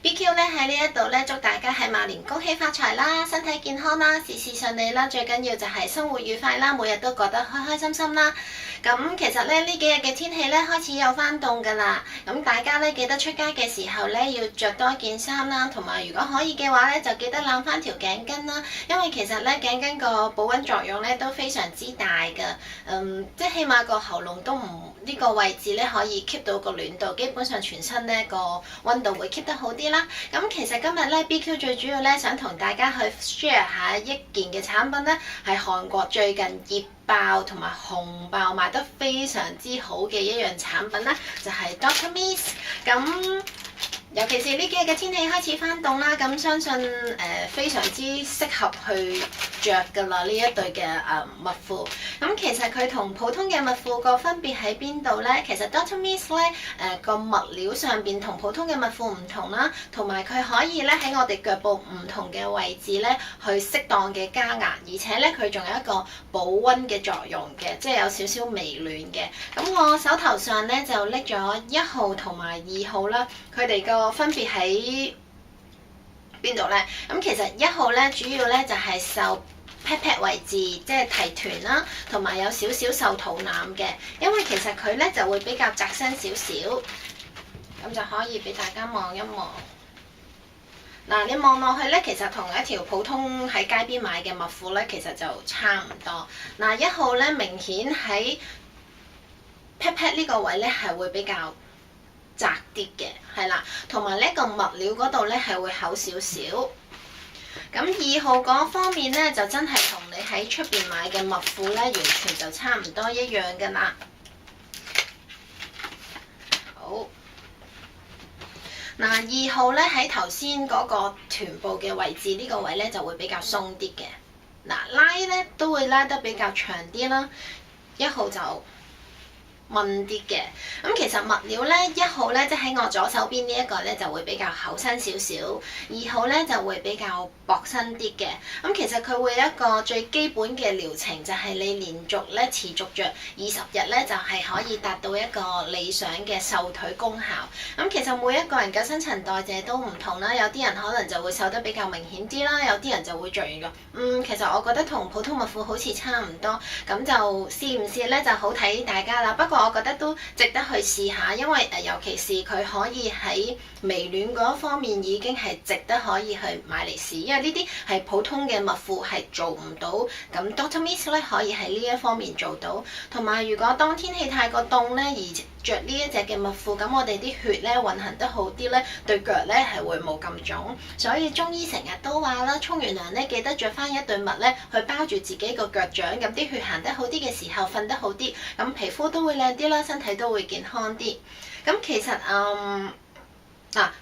BQ 咧喺呢一度咧，祝大家喺馬年恭喜發財啦，身體健康啦，事事順利啦，最緊要就係生活愉快啦，每日都過得開開心心啦。咁其實咧呢幾日嘅天氣咧開始有翻凍㗎啦，咁大家咧記得出街嘅時候咧要着多件衫啦，同埋如果可以嘅話咧就記得攬翻條頸巾啦，因為其實咧頸巾個保溫作用咧都非常之大㗎，即係起碼個喉嚨都唔呢個位置咧可以 keep 到個暖度，基本上全身咧個溫度會 keep 得好啲啦。咁其實今日咧 BQ 最主要咧想同大家去 share 下一件嘅產品咧，係韓國最近熱爆同埋紅爆賣得非常之好嘅一樣產品啦，就係 Dr. Mees。咁尤其是呢幾日嘅天氣開始翻凍啦，咁相信非常之適合去着㗎啦呢一對嘅襪褲。咁其實佢同普通嘅襪褲個分別喺邊度咧？其實 Dr. Mees 咧個物料上邊同普通嘅襪褲唔同啦，同埋佢可以咧喺我哋腳部唔同嘅位置咧去適當嘅加壓，而且咧佢仲有一個保溫嘅作用嘅，即係有少少微暖嘅。咁我手頭上咧就拎咗1號同埋2號啦，佢哋個分別喺邊度咧？咁其實1號咧主要咧就係受 pat pat 位置，即係提臀啦，同埋有少少受肚腩嘅，因為其實佢咧就會比較窄身少少，咁就可以俾大家望一望。嗱，你望落去咧，其實同一條普通喺街邊買嘅襪褲咧，其實就差唔多。嗱，1號咧明顯喺 pat pat 呢個位咧係會比較窄啲嘅，係啦，同埋呢個物料嗰度咧係會厚少少。咁2號嗰方面咧就真係同你喺出邊買嘅襪褲咧完全就差唔多一樣㗎啦。好，嗱2號咧喺頭先嗰個臀部嘅位置呢個位咧就會比較鬆啲嘅，嗱拉咧都會拉得比較長啲啦。1號就問啲嘅，咁其實物料咧1號咧即喺我左手邊呢一個咧就會比較厚身少少，2號咧就會比較薄身啲嘅。咁其實佢會有一個最基本嘅療程，就係你連續咧持續着20日咧，就係可以達到一個理想嘅瘦腿功效。咁其實每一個人嘅新陳代謝都唔同啦，有啲人可能就會瘦得比較明顯啲啦，有啲人就會着完咗，其實我覺得同普通襪褲好似差唔多，咁就試唔試咧就好睇大家啦。不過我覺得都值得去試下，因為尤其是佢可以喺微暖嗰方面已經係值得可以去買嚟試，因為呢啲係普通嘅襪褲係做唔到，咁 Dr. Mees 咧可以喺呢一方面做到。同埋如果當天氣太過凍咧，而着呢一隻嘅襪褲，咁我哋啲血咧運行得好啲咧，對腳咧係會冇咁腫。所以中醫成日都話啦，沖完涼咧記得着翻一對襪咧去包住自己個腳掌，咁啲血行得好啲嘅時候瞓得好啲，咁皮膚都會靚啲啦，身體都會健康啲。咁其實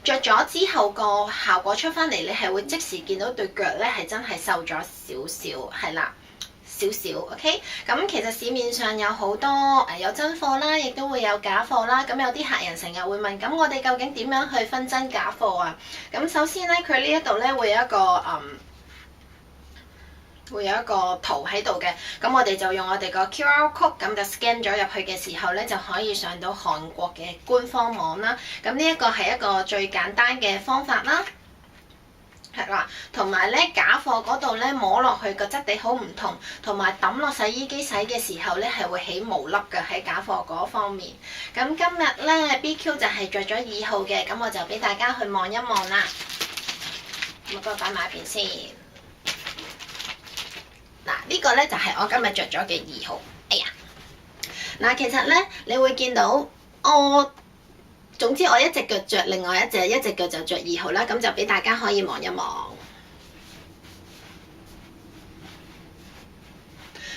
着咗之後個效果出翻嚟，你係會即時見到對腳咧係真係瘦咗少少，係啦。少少 OK， 咁其實市面上有好多有真貨啦，亦都會有假貨啦。咁有啲客人成日會問，咁我哋究竟點樣去分真假貨啊？咁首先咧，佢呢一度咧會有一個圖喺度嘅，咁我哋就用我哋個 QR code 咁就 scan 咗入去嘅時候咧，就可以上到韓國嘅官方網啦。咁呢一個係一個最簡單嘅方法啦。係啦，同埋咧假貨嗰度咧摸落去個質地好唔同，同埋抌落洗衣機洗嘅時候咧係會起毛粒嘅喺假貨嗰方面。咁今日咧 BQ 就係着咗2號嘅，咁我就俾大家去望一望啦。咁我擺埋一邊先。嗱，呢個咧就係我今日着咗嘅2號。哎呀，嗱其實咧你會見到總之我一隻腳着另外一隻腳就着2號啦，咁就俾大家可以望一望。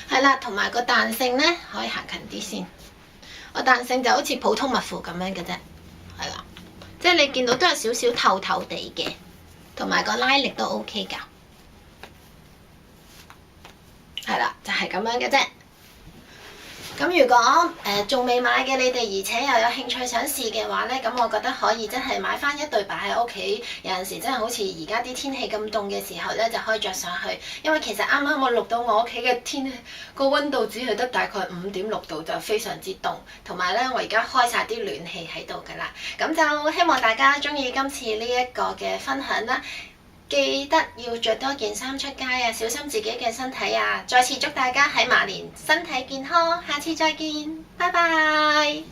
係啦，同埋個彈性咧可以行近啲先。個彈性就好似普通襪褲咁樣嘅啫，係啦，即係你見到都有少少透透地嘅，同埋個拉力都 OK 㗎。係啦，就係咁樣嘅啫。咁如果仲未買嘅你哋，而且又有興趣想試嘅話咧，咁我覺得可以真係買翻一對擺喺屋企。有陣時真係好似而家啲天氣咁凍嘅時候咧，就可以着上去。因為其實啱啱我錄到我屋企嘅天個溫度只係得大概5.6度，就非常之凍。同埋咧，我而家開晒啲暖氣喺度㗎啦。咁就希望大家中意今次呢一個嘅分享啦。記得要着多件衫出街啊，小心自己嘅身體啊！再次祝大家喺馬年身體健康，下次再見，拜拜。